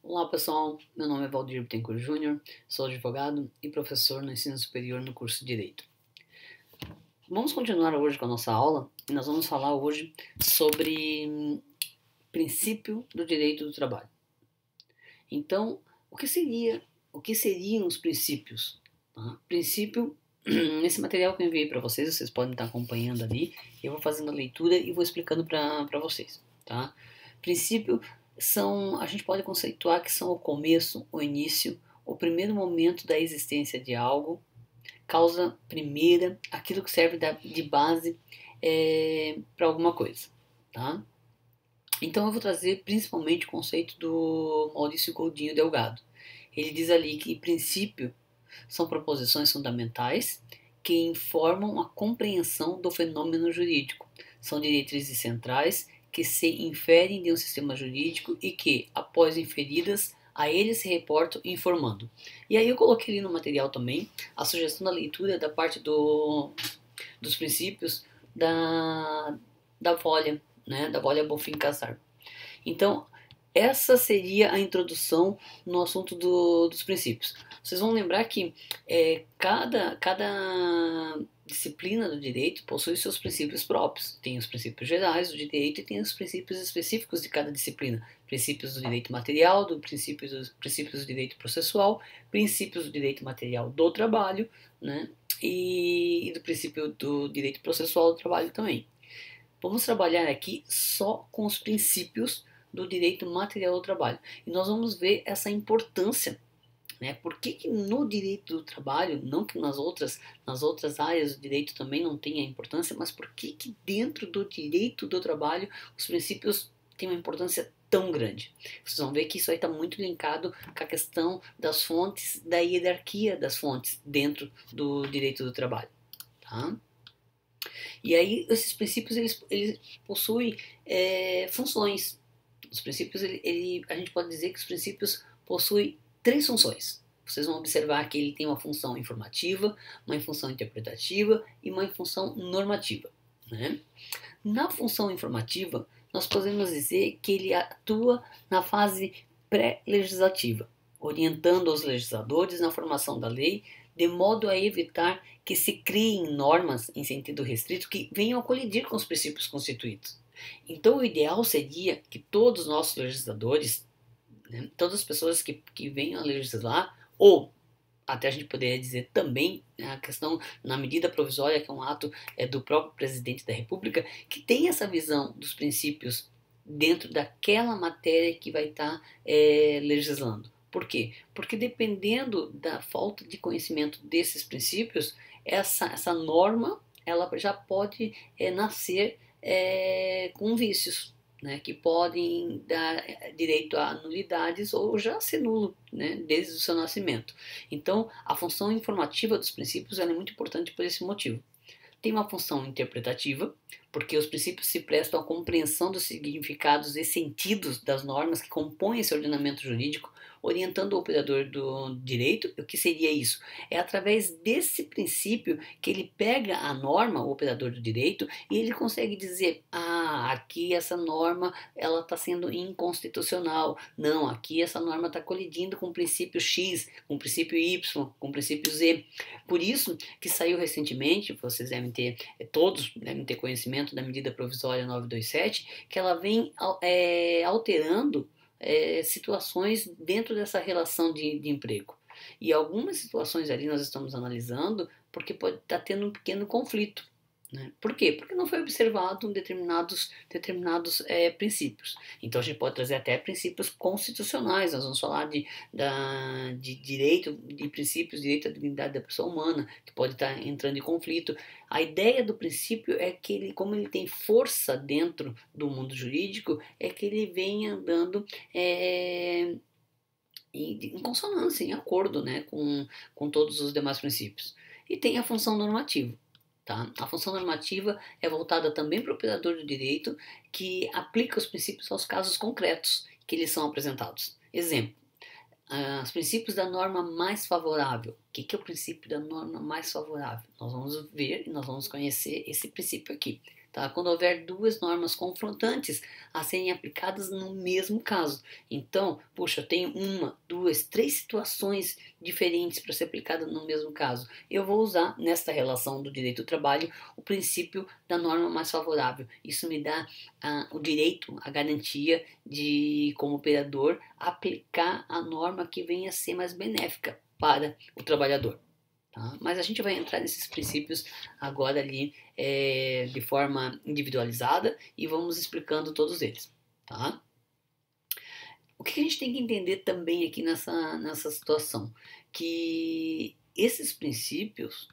Olá pessoal, meu nome é Valdir Bittencourt Júnior, sou advogado e professor no ensino superior no curso de Direito. Vamos continuar hoje com a nossa aula e nós vamos falar hoje sobre princípio do direito do trabalho. Então, o que seriam os princípios? Tá? Princípio, nesse material que eu enviei para vocês podem estar acompanhando ali, eu vou fazendo a leitura e vou explicando para vocês. Tá? Princípio a gente pode conceituar que são o começo, o início, o primeiro momento da existência de algo, causa primeira, aquilo que serve de base para alguma coisa. Tá? Então eu vou trazer principalmente o conceito do Maurício Coutinho Delgado. Ele diz ali que princípio são proposições fundamentais que informam a compreensão do fenômeno jurídico. São diretrizes centrais que se inferem de um sistema jurídico e que, após inferidas, a ele se reportam informando. E aí eu coloquei ali no material também a sugestão da leitura da parte dos princípios da Folha, né, da Folha Bonfim-Casar. Então, essa seria a introdução no assunto dos princípios. Vocês vão lembrar que cada disciplina do direito possui seus princípios próprios. Tem os princípios gerais do direito e tem os princípios específicos de cada disciplina. Princípios do direito material, princípios do direito processual, princípios do direito material do trabalho, né? E do princípio do direito processual do trabalho também. Vamos trabalhar aqui só com os princípios do direito material do trabalho. E nós vamos ver essa importância, né? Por que no direito do trabalho, não que nas outras áreas do direito também não tenha importância, mas por que dentro do direito do trabalho os princípios têm uma importância tão grande? Vocês vão ver que isso aí está muito linkado com a questão das fontes, da hierarquia das fontes dentro do direito do trabalho, tá? E aí esses princípios eles possuem funções. Os princípios, a gente pode dizer que os princípios possuem três funções. Vocês vão observar que ele tem uma função informativa, uma função interpretativa e uma função normativa, né? Na função informativa, nós podemos dizer que ele atua na fase pré-legislativa, orientando os legisladores na formação da lei, de modo a evitar que se criem normas em sentido restrito que venham a colidir com os princípios constituídos. Então, o ideal seria que todos os nossos legisladores, né, todas as pessoas que venham a legislar, ou até a gente poderia dizer também, né, a questão na medida provisória, que é um ato do próprio presidente da República, que tem essa visão dos princípios dentro daquela matéria que vai estar legislando. Por quê? Porque dependendo da falta de conhecimento desses princípios, essa norma ela já pode nascer com vícios, né, que podem dar direito a nulidades ou já ser nulo, né, desde o seu nascimento. Então, a função informativa dos princípios é muito importante por esse motivo. Tem uma função interpretativa, porque os princípios se prestam à compreensão dos significados e sentidos das normas que compõem esse ordenamento jurídico, orientando o operador do direito. O que seria isso? É através desse princípio que ele pega a norma, o operador do direito, e ele consegue dizer: ah, aqui essa norma ela está sendo inconstitucional. Não, aqui essa norma está colidindo com o princípio X, com o princípio Y, com o princípio Z. Por isso que saiu recentemente, vocês todos devem ter conhecimento da medida provisória 927, que ela vem alterando situações dentro dessa relação de emprego. E algumas situações ali nós estamos analisando porque pode estar tendo um pequeno conflito, né? Por quê? Porque não foi observado determinados princípios. Então a gente pode trazer até princípios constitucionais. Nós vamos falar de direito, de princípios, direito à dignidade da pessoa humana, que pode estar entrando em conflito. A ideia do princípio é que ele, como ele tem força dentro do mundo jurídico, é que ele venha andando em consonância, em acordo, né, com todos os demais princípios. E tem a função normativa. Tá? A função normativa é voltada também para o operador do direito, que aplica os princípios aos casos concretos que lhes são apresentados. Exemplo: os princípios da norma mais favorável. O que é o princípio da norma mais favorável? Nós vamos ver e nós vamos conhecer esse princípio aqui. tá? Quando houver duas normas confrontantes a serem aplicadas no mesmo caso. Então, puxa, eu tenho uma, duas, três situações diferentes para ser aplicada no mesmo caso. Eu vou usar, nesta relação do direito do trabalho, o princípio da norma mais favorável. Isso me dá o direito, a garantia de, como operador, aplicar a norma que venha a ser mais benéfica para o trabalhador. Tá? Mas a gente vai entrar nesses princípios agora ali de forma individualizada e vamos explicando todos eles. Tá? O que a gente tem que entender também aqui nessa situação? Que esses princípios,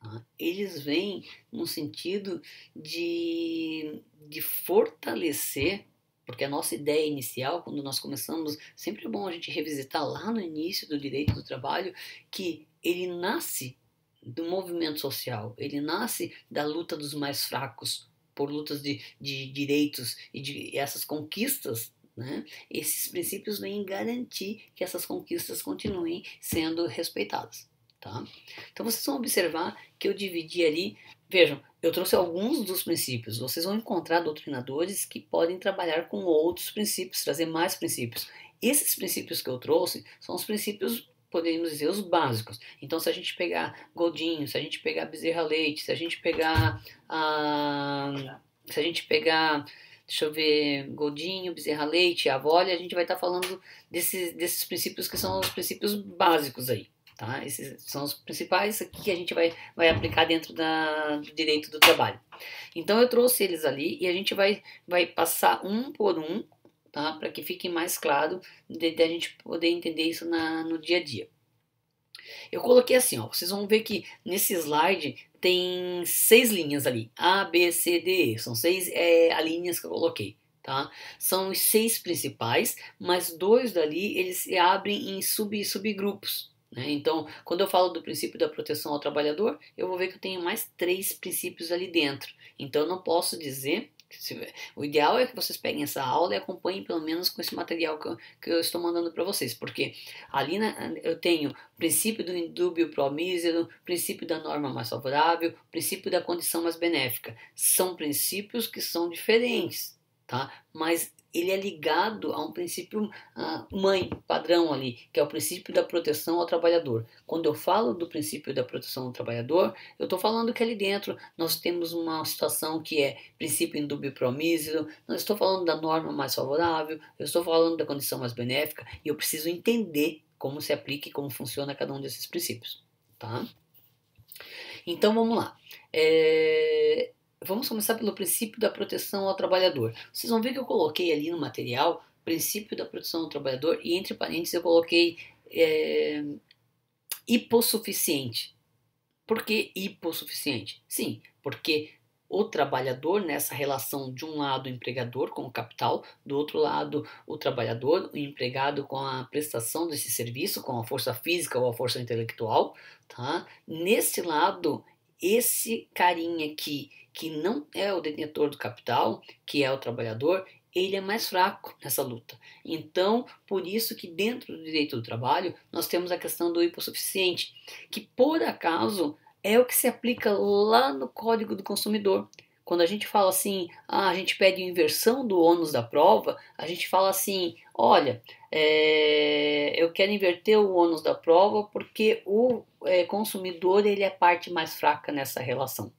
tá, eles vêm no sentido de fortalecer, porque a nossa ideia inicial, quando nós começamos, sempre é bom a gente revisitar lá no início do direito do trabalho, que ele nasce do movimento social, ele nasce da luta dos mais fracos, por lutas de direitos e de essas conquistas, né? Esses princípios vêm garantir que essas conquistas continuem sendo respeitadas. Tá? Então vocês vão observar que eu dividi ali, vejam, eu trouxe alguns dos princípios, vocês vão encontrar doutrinadores que podem trabalhar com outros princípios, trazer mais princípios. Esses princípios que eu trouxe são os princípios, poderíamos dizer, os básicos. Então se a gente pegar Godinho, se a gente pegar Bezerra Leite, se a gente pegar deixa eu ver, Godinho, Bezerra Leite, Avoli, a gente vai estar falando desses princípios que são os princípios básicos aí. Tá? Esses são os principais que a gente vai aplicar dentro do direito do trabalho. Então eu trouxe eles ali e a gente vai passar um por um, tá? Para que fique mais claro de a gente poder entender isso no dia a dia. Eu coloquei assim, ó, vocês vão ver que nesse slide tem 6 linhas ali, A, B, C, D, E, são 6 linhas que eu coloquei. Tá? São os 6 principais, mas 2 dali eles se abrem em subgrupos. Né? Então, quando eu falo do princípio da proteção ao trabalhador, eu vou ver que eu tenho mais 3 princípios ali dentro. Então, eu não posso dizer... O ideal é que vocês peguem essa aula e acompanhem pelo menos com esse material que eu estou mandando para vocês, porque ali eu tenho princípio do indúbio pro mísero, princípio da norma mais favorável, princípio da condição mais benéfica. São princípios que são diferentes, tá? Mas ele é ligado a um princípio mãe, padrão ali, que é o princípio da proteção ao trabalhador. Quando eu falo do princípio da proteção ao trabalhador, eu estou falando que ali dentro nós temos uma situação que é princípio indúbio pro mísero, não estou falando da norma mais favorável, eu estou falando da condição mais benéfica, e eu preciso entender como se aplica e como funciona cada um desses princípios. Tá? Então vamos lá. Vamos começar pelo princípio da proteção ao trabalhador. Vocês vão ver que eu coloquei ali no material princípio da proteção ao trabalhador e entre parênteses eu coloquei hipossuficiente. Por que hipossuficiente? Sim, porque o trabalhador nessa relação de um lado o empregador com o capital, do outro lado o trabalhador, o empregado com a prestação desse serviço, com a força física ou a força intelectual, tá? Nesse lado, esse carinha aqui, que não é o detentor do capital, que é o trabalhador, ele é mais fraco nessa luta. Então, por isso que dentro do direito do trabalho, nós temos a questão do hipossuficiente, que por acaso é o que se aplica lá no Código do Consumidor. Quando a gente fala assim, a gente pede inversão do ônus da prova, a gente fala assim, olha, eu quero inverter o ônus da prova porque o consumidor ele é a parte mais fraca nessa relação.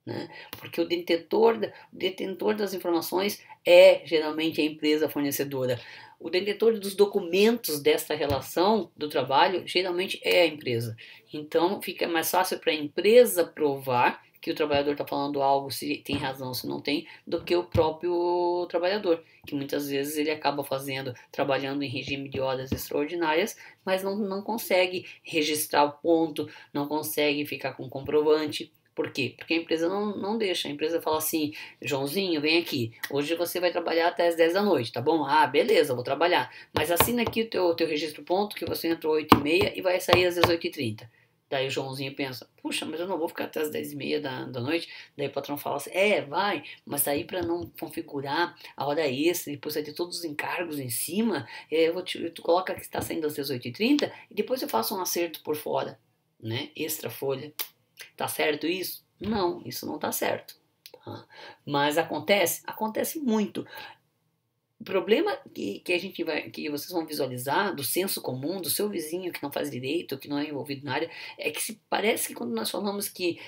Né? Porque o detentor das informações é geralmente a empresa fornecedora. O detentor dos documentos dessa relação do trabalho geralmente é a empresa. Então fica mais fácil para a empresa provar que o trabalhador está falando algo, se tem razão, se não tem, do que o próprio trabalhador, que muitas vezes ele acaba trabalhando em regime de horas extraordinárias, mas não consegue registrar o ponto, não consegue ficar com comprovante. Por quê? Porque a empresa não deixa. A empresa fala assim, Joãozinho, vem aqui. Hoje você vai trabalhar até as 10 da noite, tá bom? Ah, beleza, vou trabalhar. Mas assina aqui o teu registro ponto, que você entrou 8h30 e vai sair às 18h30. Daí o Joãozinho pensa, puxa, mas eu não vou ficar até as 10h30 da noite. Daí o patrão fala assim, vai, mas aí para não configurar a hora extra, depois vai ter todos os encargos em cima, tu coloca que está saindo às 18h30 e depois eu faço um acerto por fora, né? Extra folha. Tá certo isso? Não, isso não tá certo. Tá? Mas acontece muito. O problema que vocês vão visualizar do senso comum, do seu vizinho que não faz direito, que não é envolvido na área, é que parece que quando nós falamos que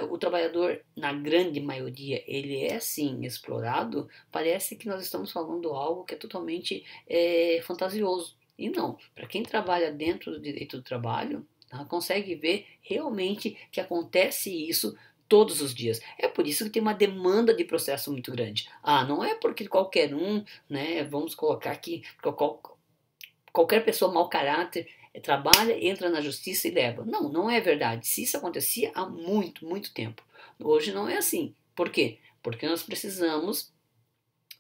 o trabalhador, na grande maioria, ele é sim explorado, parece que nós estamos falando algo que é totalmente fantasioso. E não, para quem trabalha dentro do direito do trabalho, tá, consegue ver realmente que acontece isso todos os dias. É por isso que tem uma demanda de processo muito grande. Ah, não é porque qualquer um, né, vamos colocar aqui, qualquer pessoa mau caráter trabalha, entra na justiça e leva. Não, não é verdade. Se isso acontecia há muito, muito tempo. Hoje não é assim. Por quê? Porque nós precisamos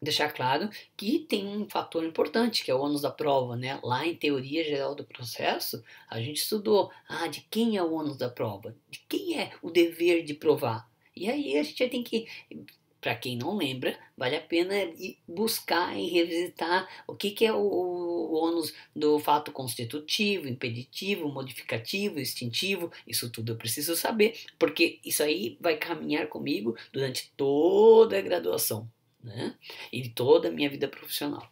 deixar claro que tem um fator importante, que é o ônus da prova, né? Lá em teoria geral do processo, a gente estudou, de quem é o ônus da prova? De quem é o dever de provar? E aí a gente tem que, para quem não lembra, vale a pena ir buscar e revisitar o que é o ônus do fato constitutivo, impeditivo, modificativo, extintivo. Isso tudo eu preciso saber, porque isso aí vai caminhar comigo durante toda a graduação, né? E toda a minha vida profissional.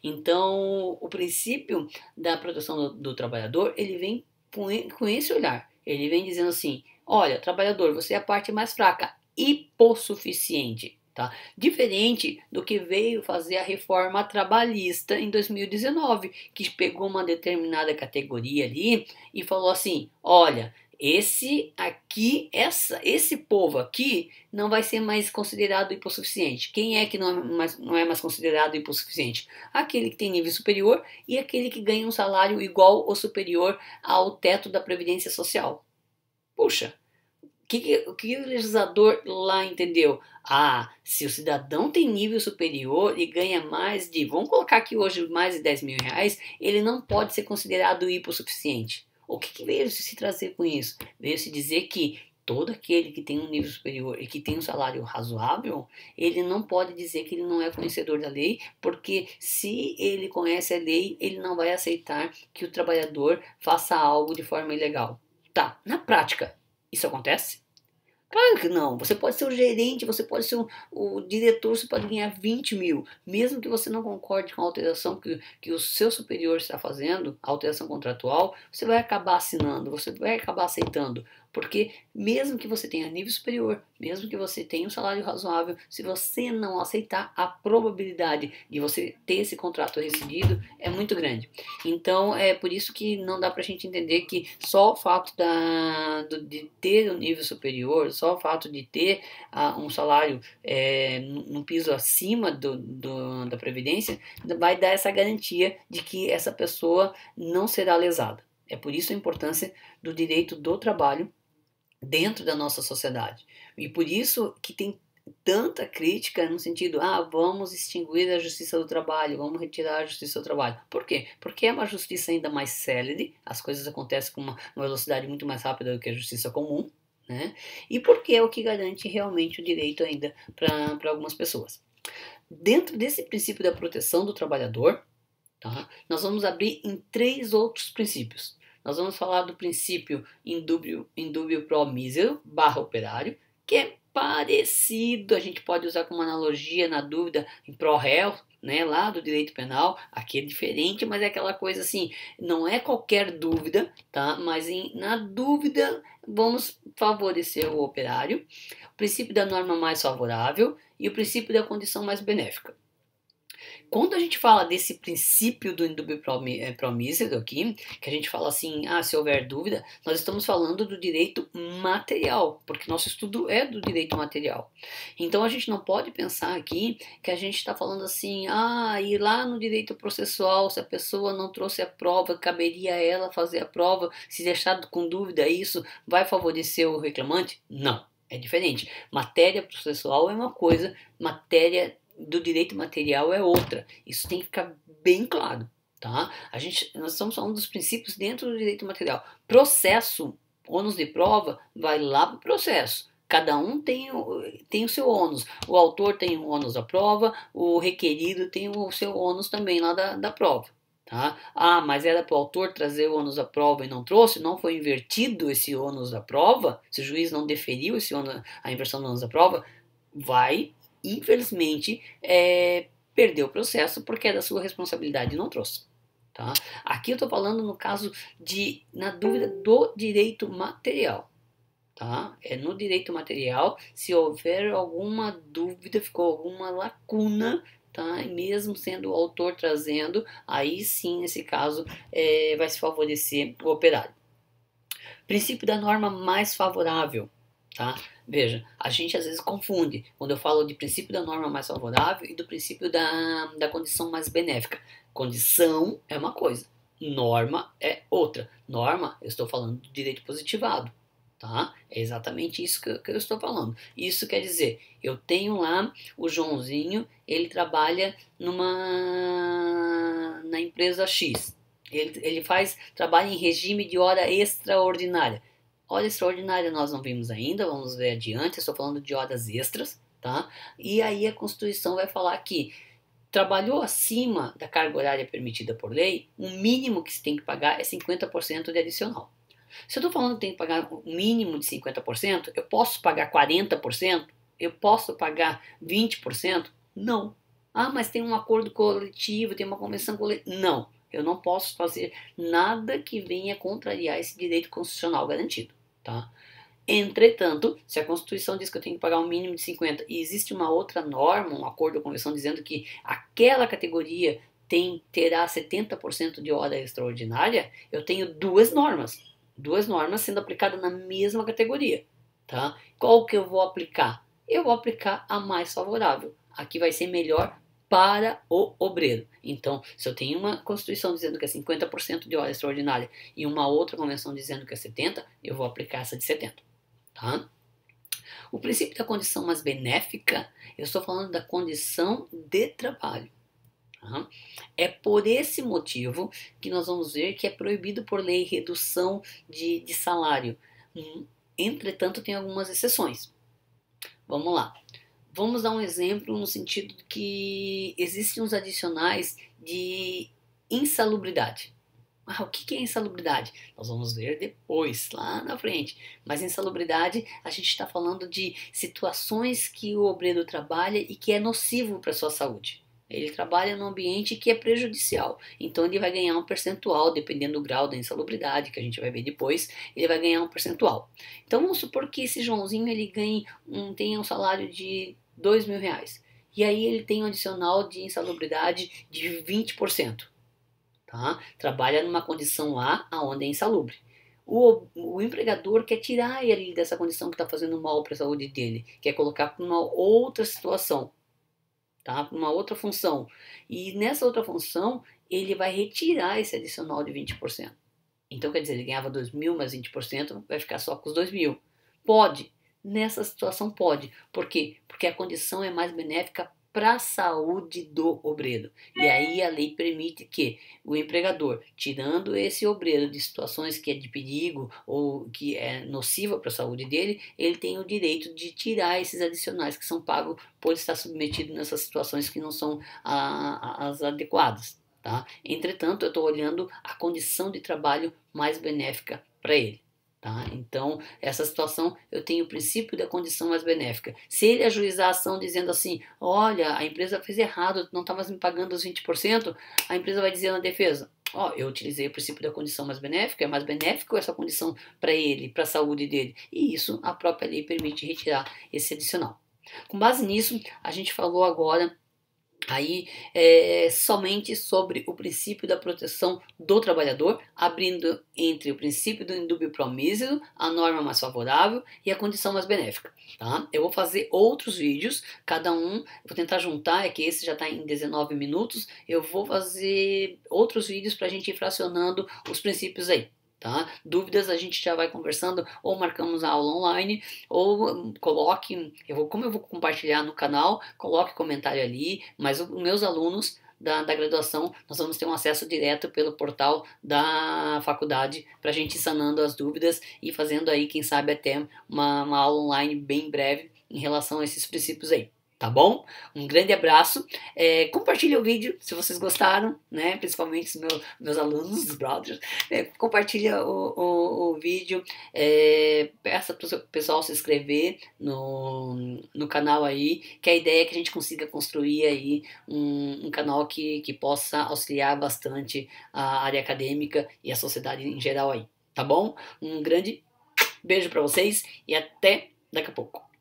Então, o princípio da proteção do trabalhador, ele vem com esse olhar. Ele vem dizendo assim, olha, trabalhador, você é a parte mais fraca, hipossuficiente, tá? Diferente do que veio fazer a reforma trabalhista em 2019, que pegou uma determinada categoria ali e falou assim, olha, esse povo aqui não vai ser mais considerado hipossuficiente. Quem é que não é mais considerado hipossuficiente? Aquele que tem nível superior e aquele que ganha um salário igual ou superior ao teto da Previdência Social. Puxa, o que o legislador lá entendeu? Se o cidadão tem nível superior e ganha mais de, vamos colocar aqui hoje, mais de 10 mil reais, ele não pode ser considerado hipossuficiente. O que veio se trazer com isso? Veio se dizer que todo aquele que tem um nível superior e que tem um salário razoável, ele não pode dizer que ele não é conhecedor da lei, porque se ele conhece a lei, ele não vai aceitar que o trabalhador faça algo de forma ilegal. Tá, na prática, isso acontece? Claro que não. Você pode ser o gerente, você pode ser o diretor, você pode ganhar 20 mil. Mesmo que você não concorde com a alteração que o seu superior está fazendo, a alteração contratual, você vai acabar assinando, você vai acabar aceitando. Porque mesmo que você tenha nível superior, mesmo que você tenha um salário razoável, se você não aceitar, a probabilidade de você ter esse contrato rescindido é muito grande. Então é por isso que não dá pra gente entender que só o fato de ter um nível superior, só o fato de ter um salário num piso acima da Previdência, vai dar essa garantia de que essa pessoa não será lesada. É por isso a importância do direito do trabalho dentro da nossa sociedade. E por isso que tem tanta crítica no sentido, vamos extinguir a justiça do trabalho, vamos retirar a justiça do trabalho. Por quê? Porque é uma justiça ainda mais célere, as coisas acontecem com uma velocidade muito mais rápida do que a justiça comum, né? E porque é o que garante realmente o direito ainda para algumas pessoas. Dentro desse princípio da proteção do trabalhador, tá, nós vamos abrir em 3 outros princípios. Nós vamos falar do princípio indúbio pro misero / operário, que é parecido, a gente pode usar como analogia na dúvida em pro réu, né, lá do direito penal. Aqui é diferente, mas é aquela coisa assim, não é qualquer dúvida, tá? Mas na dúvida vamos favorecer o operário, o princípio da norma mais favorável e o princípio da condição mais benéfica. Quando a gente fala desse princípio do indubio pro misero aqui, que a gente fala assim, se houver dúvida, nós estamos falando do direito material, porque nosso estudo é do direito material. Então a gente não pode pensar aqui que a gente está falando assim, e lá no direito processual, se a pessoa não trouxe a prova, caberia a ela fazer a prova, se deixar com dúvida, isso vai favorecer o reclamante? Não, é diferente. Matéria processual é uma coisa, matéria do direito material é outra. Isso tem que ficar bem claro, tá? Nós estamos falando dos princípios dentro do direito material. Processo, ônus de prova, vai lá para o processo. Cada um tem o seu ônus. O autor tem o ônus da prova, o requerido tem o seu ônus também lá da prova. Tá? Mas era para o autor trazer o ônus da prova e não trouxe? Não foi invertido esse ônus da prova? Se o juiz não deferiu a inversão do ônus da prova? vai, infelizmente, perder o processo porque é da sua responsabilidade e não trouxe. Tá? Aqui eu estou falando no caso na dúvida do direito material. Tá? É no direito material, se houver alguma dúvida, ficou alguma lacuna, tá? E mesmo sendo o autor trazendo, aí sim, nesse caso, vai se favorecer o operário. Princípio da norma mais favorável. Tá? Veja, a gente às vezes confunde quando eu falo de princípio da norma mais favorável e do princípio da condição mais benéfica. Condição é uma coisa, norma é outra. Norma, eu estou falando do direito positivado. Tá? É exatamente isso que eu estou falando. Isso quer dizer, eu tenho lá o Joãozinho, ele trabalha na empresa X. Ele trabalha em regime de hora extraordinária. Hora extraordinária nós não vimos ainda, vamos ver adiante, eu estou falando de horas extras, tá? E aí a Constituição vai falar que trabalhou acima da carga horária permitida por lei, o mínimo que se tem que pagar é 50% de adicional. Se eu estou falando que tem que pagar um mínimo de 50%, eu posso pagar 40%? Eu posso pagar 20%? Não. Ah, mas tem um acordo coletivo, tem uma convenção coletiva. Não, eu não posso fazer nada que venha contrariar esse direito constitucional garantido. Tá? Entretanto, se a Constituição diz que eu tenho que pagar um mínimo de 50% e existe uma outra norma, um acordo ou convenção dizendo que aquela categoria terá 70% de hora extraordinária, eu tenho duas normas sendo aplicadas na mesma categoria. Tá? Qual que eu vou aplicar? Eu vou aplicar a mais favorável. Aqui vai ser melhor para o obreiro. Então, se eu tenho uma Constituição dizendo que é 50% de hora extraordinária e uma outra convenção dizendo que é 70%, eu vou aplicar essa de 70%. Tá? O princípio da condição mais benéfica, eu estou falando da condição de trabalho. Tá? É por esse motivo que nós vamos ver que é proibido por lei redução de salário. Entretanto, tem algumas exceções. Vamos lá. Vamos dar um exemplo no sentido de que existem uns adicionais de insalubridade. Ah, o que é insalubridade? Nós vamos ver depois, lá na frente. Mas insalubridade, a gente está falando de situações que o obreiro trabalha e que é nocivo para a sua saúde. Ele trabalha num ambiente que é prejudicial. Então ele vai ganhar um percentual, dependendo do grau da insalubridade, que a gente vai ver depois, ele vai ganhar um percentual. Então vamos supor que esse Joãozinho ele tenha um salário de R$ 2.000. E aí ele tem um adicional de insalubridade de 20%. Tá? Trabalha numa condição lá onde é insalubre. O empregador quer tirar ele dessa condição que está fazendo mal para a saúde dele, quer colocar para uma outra situação, tá? Para uma outra função. E nessa outra função, ele vai retirar esse adicional de 20%. Então, quer dizer, ele ganhava 2.000 mais 20%, vai ficar só com os 2.000. Pode. Nessa situação pode. Por quê? Porque a condição é mais benéfica para a saúde do obreiro. E aí a lei permite que o empregador, tirando esse obreiro de situações que é de perigo ou que é nociva para a saúde dele, ele tem o direito de tirar esses adicionais que são pagos por estar submetido nessas situações que não são as adequadas. Tá? Entretanto, eu estou olhando a condição de trabalho mais benéfica para ele. Tá? Então, essa situação eu tenho o princípio da condição mais benéfica. Se ele ajuizar a ação dizendo assim, olha, a empresa fez errado, não está mais me pagando os 20%, a empresa vai dizer na defesa, eu utilizei o princípio da condição mais benéfica, é mais benéfico essa condição para ele, para a saúde dele. E isso a própria lei permite retirar esse adicional. Com base nisso, a gente falou agora aí somente sobre o princípio da proteção do trabalhador, abrindo entre o princípio do indúbio pro miserum, a norma mais favorável e a condição mais benéfica. Tá? Eu vou fazer outros vídeos, cada um, vou tentar juntar, é que esse já está em 19 minutos, eu vou fazer outros vídeos para a gente ir fracionando os princípios aí. Tá? Dúvidas a gente já vai conversando, ou marcamos a aula online, ou coloque, como eu vou compartilhar no canal, coloque comentário ali, mas os meus alunos da graduação, nós vamos ter um acesso direto pelo portal da faculdade, para a gente ir sanando as dúvidas e fazendo aí, quem sabe até uma aula online bem breve em relação a esses princípios aí. Tá bom? Um grande abraço. Compartilhe o vídeo se vocês gostaram, né? Principalmente os meus alunos, os brothers. Compartilha o vídeo. Peça para o pessoal se inscrever no canal aí, que a ideia é que a gente consiga construir aí um canal que possa auxiliar bastante a área acadêmica e a sociedade em geral aí. Tá bom? Um grande beijo para vocês e até daqui a pouco.